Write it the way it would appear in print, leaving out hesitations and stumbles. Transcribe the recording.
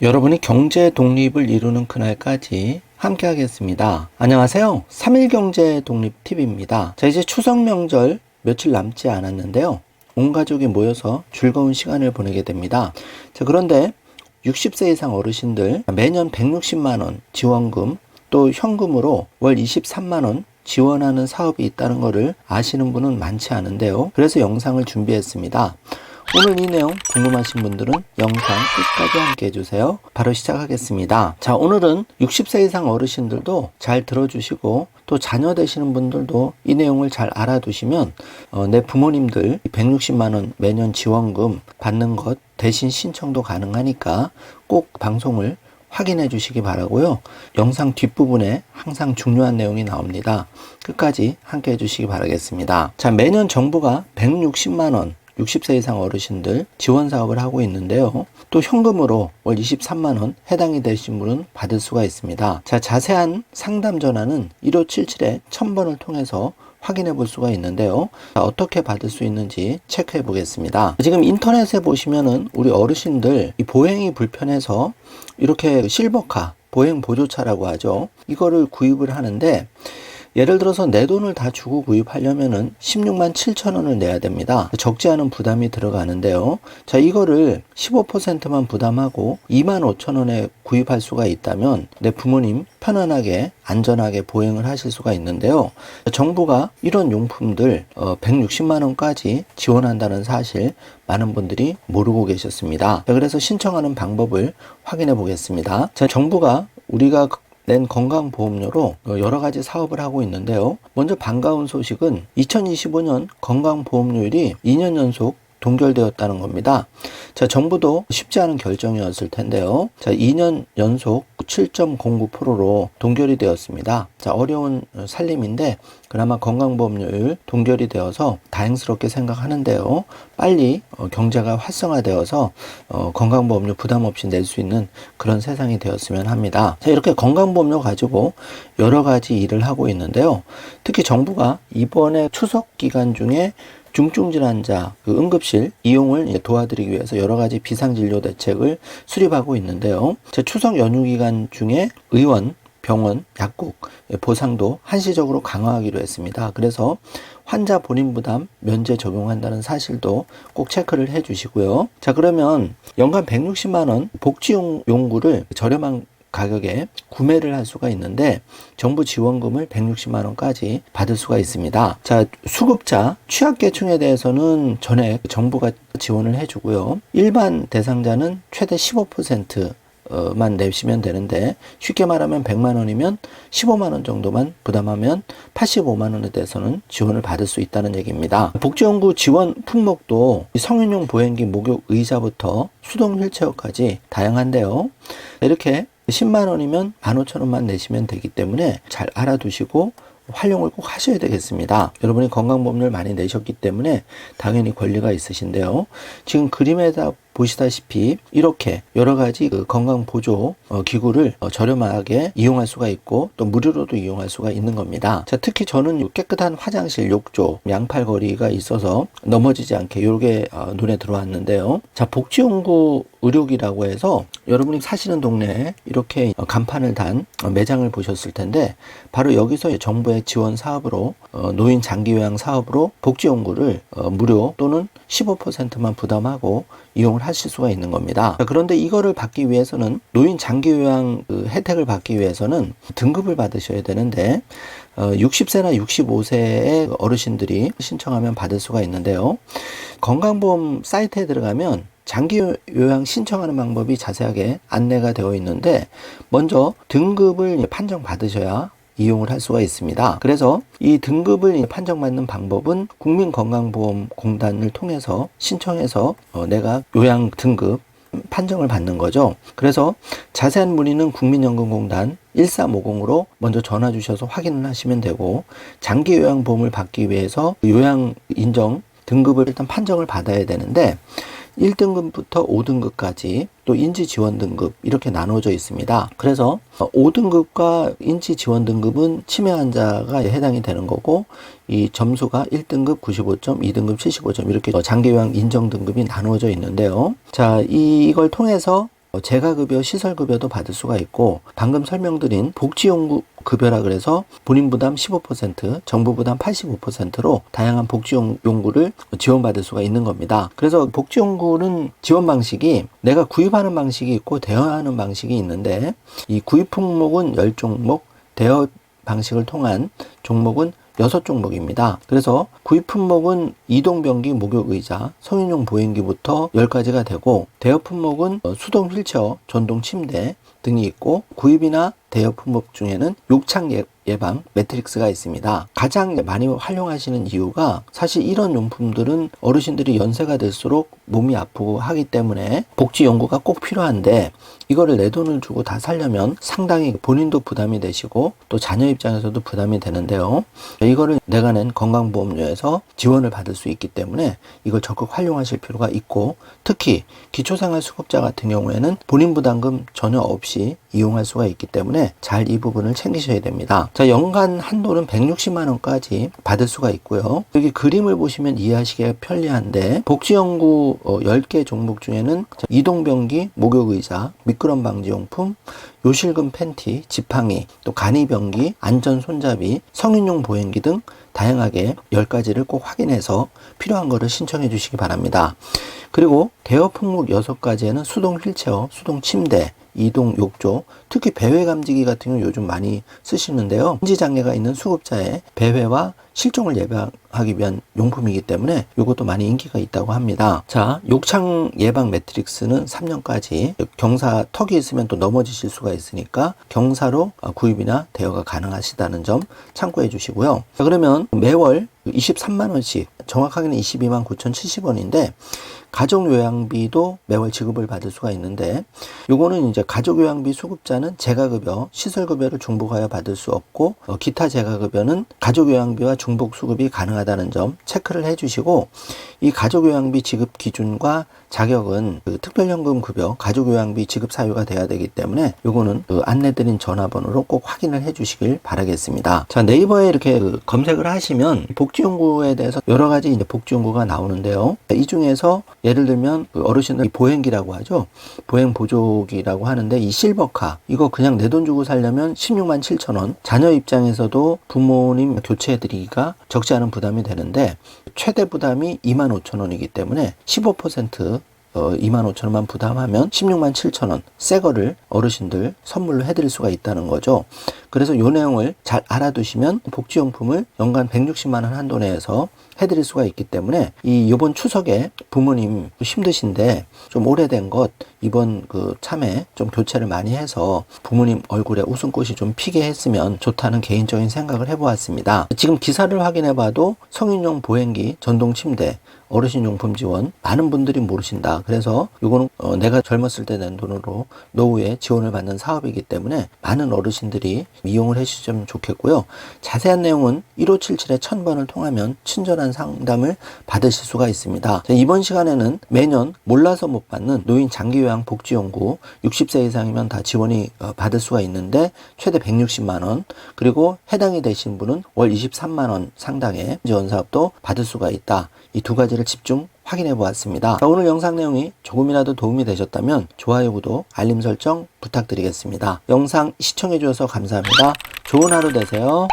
여러분이 경제 독립을 이루는 그날까지 함께 하겠습니다. 안녕하세요. 3일 경제 독립 팁입니다. 자, 이제 추석 명절 며칠 남지 않았는데요. 온 가족이 모여서 즐거운 시간을 보내게 됩니다. 자, 그런데 60세 이상 어르신들 매년 160만 원 지원금 또 현금으로 월 23만 원 지원하는 사업이 있다는 것을 아시는 분은 많지 않은데요. 그래서 영상을 준비했습니다. 오늘 이 내용 궁금하신 분들은 영상 끝까지 함께 해주세요. 바로 시작하겠습니다. 자, 오늘은 60세 이상 어르신들도 잘 들어주시고 또 자녀 되시는 분들도 이 내용을 잘 알아두시면 내 부모님들 160만원 매년 지원금 받는 것 대신 신청도 가능하니까 꼭 방송을 확인해 주시기 바라고요. 영상 뒷부분에 항상 중요한 내용이 나옵니다. 끝까지 함께 해주시기 바라겠습니다. 자, 매년 정부가 160만원 60세 이상 어르신들 지원 사업을 하고 있는데요. 또 현금으로 월 23만원 해당이 되신 분은 받을 수가 있습니다. 자, 자세한 상담 전화는 1577-1000번을 통해서 확인해 볼 수가 있는데요. 자, 어떻게 받을 수 있는지 체크해 보겠습니다. 지금 인터넷에 보시면은 우리 어르신들 이 보행이 불편해서 이렇게 실버카, 보행 보조차라고 하죠. 이거를 구입을 하는데 예를 들어서 내 돈을 다 주고 구입하려면은 16만 7천 원을 내야 됩니다. 적지 않은 부담이 들어가는데요. 자, 이거를 15%만 부담하고 2만 5천 원에 구입할 수가 있다면 내 부모님 편안하게 안전하게 보행을 하실 수가 있는데요. 정부가 이런 용품들 160만 원까지 지원한다는 사실 많은 분들이 모르고 계셨습니다. 자, 그래서 신청하는 방법을 확인해 보겠습니다. 자, 정부가 우리가 낸 건강보험료로 여러 가지 사업을 하고 있는데요. 먼저 반가운 소식은 2025년 건강보험료율이 2년 연속 동결되었다는 겁니다. 자, 정부도 쉽지 않은 결정이었을 텐데요. 자, 2년 연속 7.09%로 동결이 되었습니다. 자, 어려운 살림인데 그나마 건강보험료율 동결이 되어서 다행스럽게 생각하는데요. 빨리 경제가 활성화되어서 건강보험료 부담 없이 낼 수 있는 그런 세상이 되었으면 합니다. 자, 이렇게 건강보험료 가지고 여러 가지 일을 하고 있는데요. 특히 정부가 이번에 추석 기간 중에 중증질환자 응급실 이용을 도와드리기 위해서 여러 가지 비상진료 대책을 수립하고 있는데요. 추석 연휴 기간 중에 의원, 병원, 약국 보상도 한시적으로 강화하기로 했습니다. 그래서 환자 본인 부담 면제 적용한다는 사실도 꼭 체크를 해 주시고요. 자, 그러면 연간 160만 원 복지용구를 저렴한 가격에 구매를 할 수가 있는데 정부 지원금을 160만 원까지 받을 수가 있습니다. 자, 수급자, 취약계층에 대해서는 전액 정부가 지원을 해주고요. 일반 대상자는 최대 15%만 내시면 되는데 쉽게 말하면 100만 원이면 15만 원 정도만 부담하면 85만 원에 대해서는 지원을 받을 수 있다는 얘기입니다. 복지연구 지원 품목도 성인용 보행기 목욕 의자부터 수동 휠체어까지 다양한데요. 이렇게 10만 원이면 15,000원만 내시면 되기 때문에 잘 알아두시고 활용을 꼭 하셔야 되겠습니다. 여러분이 건강보험료를 많이 내셨기 때문에 당연히 권리가 있으신데요. 지금 그림에다 보시다시피 이렇게 여러 가지 건강보조 기구를 저렴하게 이용할 수가 있고 또 무료로도 이용할 수가 있는 겁니다. 자, 특히 저는 깨끗한 화장실, 욕조, 양팔거리가 있어서 넘어지지 않게 이게 눈에 들어왔는데요. 자, 복지용구 의료기라고 해서 여러분이 사시는 동네에 이렇게 간판을 단 매장을 보셨을 텐데 바로 여기서 정부의 지원 사업으로 노인 장기요양 사업으로 복지용구를 무료 또는 15%만 부담하고 이용을 하실 수가 있는 겁니다. 그런데 이거를 받기 위해서는 노인 장기요양 혜택을 받기 위해서는 등급을 받으셔야 되는데 60세나 65세의 어르신들이 신청하면 받을 수가 있는데요. 건강보험 사이트에 들어가면 장기요양 신청하는 방법이 자세하게 안내가 되어 있는데 먼저 등급을 판정받으셔야 이용을 할 수가 있습니다. 그래서 이 등급을 판정받는 방법은 국민건강보험공단을 통해서 신청해서 내가 요양 등급 판정을 받는 거죠. 그래서 자세한 문의는 국민연금공단 1350으로 먼저 전화 주셔서 확인을 하시면 되고 장기요양보험을 받기 위해서 요양 인정 등급을 일단 판정을 받아야 되는데 1등급부터 5등급까지 또 인지지원 등급 이렇게 나눠져 있습니다. 그래서 5등급과 인지지원 등급은 치매 환자가 해당이 되는 거고 이 점수가 1등급 95점, 2등급 75점 이렇게 장기요양 인정 등급이 나누어져 있는데요. 자, 이걸 통해서 재가급여, 시설급여도 받을 수가 있고, 방금 설명드린 복지용구급여라 그래서 본인 부담 15%, 정부 부담 85%로 다양한 복지용구를 지원받을 수가 있는 겁니다. 그래서 복지용구는 지원 방식이 내가 구입하는 방식이 있고 대여하는 방식이 있는데, 이 구입 품목은 10종목, 대여 방식을 통한 종목은 6종목입니다. 그래서 구입 품목은 이동변기, 목욕의자, 성인용 보행기부터 10가지가 되고, 대여 품목은 수동 휠체어, 전동 침대 등이 있고, 구입이나 대여 품목 중에는 욕창 예방 매트릭스가 있습니다. 가장 많이 활용하시는 이유가 사실 이런 용품들은 어르신들이 연세가 들수록 몸이 아프고 하기 때문에 복지연구가 꼭 필요한데, 이거를 내 돈을 주고 다 사려면 상당히 본인도 부담이 되시고 또 자녀 입장에서도 부담이 되는데요. 이거를 내가 낸 건강보험료에서 지원을 받을 수 있기 때문에 이걸 적극 활용하실 필요가 있고, 특히 기초생활수급자 같은 경우에는 본인 부담금 전혀 없이 이용할 수가 있기 때문에 잘 이 부분을 챙기셔야 됩니다. 자, 연간 한도는 160만 원까지 받을 수가 있고요. 여기 그림을 보시면 이해하시기가 편리한데, 복지연구 10개 종목 중에는 이동변기, 목욕의자, 미끄럼 방지용품, 요실금 팬티, 지팡이, 또 간이변기, 안전 손잡이, 성인용 보행기 등 다양하게 10가지를 꼭 확인해서 필요한 거를 신청해 주시기 바랍니다. 그리고 대여 품목 6가지에는 수동 휠체어, 수동 침대, 이동 욕조, 특히 배회 감지기 같은 경우 요즘 많이 쓰시는데요. 인지장애가 있는 수급자의 배회와 실종을 예방하기 위한 용품이기 때문에 이것도 많이 인기가 있다고 합니다. 자, 욕창 예방 매트릭스는 3년까지, 경사 턱이 있으면 또 넘어지실 수가 있으니까 경사로 구입이나 대여가 가능하시다는 점 참고해 주시고요. 자, 그러면 매월 23만 원씩, 정확하게는 22만 9,070원인데 가족요양비도 매월 지급을 받을 수가 있는데, 요거는 이제 가족요양비 수급자는 재가급여, 시설급여를 중복하여 받을 수 없고, 기타 재가급여는 가족요양비와 중복 수급이 가능하다는 점 체크를 해주시고, 이 가족요양비 지급 기준과 자격은 특별연금 급여, 가족요양비 지급 사유가 돼야 되기 때문에 요거는 안내드린 전화번호로 꼭 확인을 해주시길 바라겠습니다. 자, 네이버에 이렇게 검색을 하시면 복지용구에 대해서 여러 가지 이제 복지용구가 나오는데요. 이 중에서 예를 들면 어르신들 보행기라고 하죠. 보행 보조기라고 하는데, 이 실버카 이거 그냥 내 돈 주고 살려면 16만 7천 원. 자녀 입장에서도 부모님 교체해드리기가 적지 않은 부담이 되는데, 최대 부담이 2만 5천 원이기 때문에 15% 2만 5천 원만 부담하면 16만 7천 원 새 거를 어르신들 선물로 해드릴 수가 있다는 거죠. 그래서 이 내용을 잘 알아두시면 복지용품을 연간 160만 원 한도 내에서 해드릴 수가 있기 때문에, 이번 추석에 부모님 힘드신데 좀 오래된 것 이번 참에 좀 교체를 많이 해서 부모님 얼굴에 웃음꽃이 좀 피게 했으면 좋다는 개인적인 생각을 해보았습니다. 지금 기사를 확인해봐도 성인용 보행기, 전동 침대, 어르신용품 지원 많은 분들이 모르신다. 그래서 이거는 내가 젊었을 때 낸 돈으로 노후에 지원을 받는 사업이기 때문에 많은 어르신들이 이용을 해주시면 좋겠고요. 자세한 내용은 1577-1000번을 통하면 친절한 상담을 받으실 수가 있습니다. 자, 이번 시간에는 매년 몰라서 못 받는 노인 장기요양 복지용구 60세 이상이면 다 지원이 받을 수가 있는데 최대 160만 원, 그리고 해당이 되신 분은 월 23만 원 상당의 지원 사업도 받을 수가 있다. 이 두 가지를 집중 확인해 보았습니다. 자, 오늘 영상 내용이 조금이라도 도움이 되셨다면 좋아요, 구독, 알림 설정 부탁드리겠습니다. 영상 시청해 주셔서 감사합니다. 좋은 하루 되세요.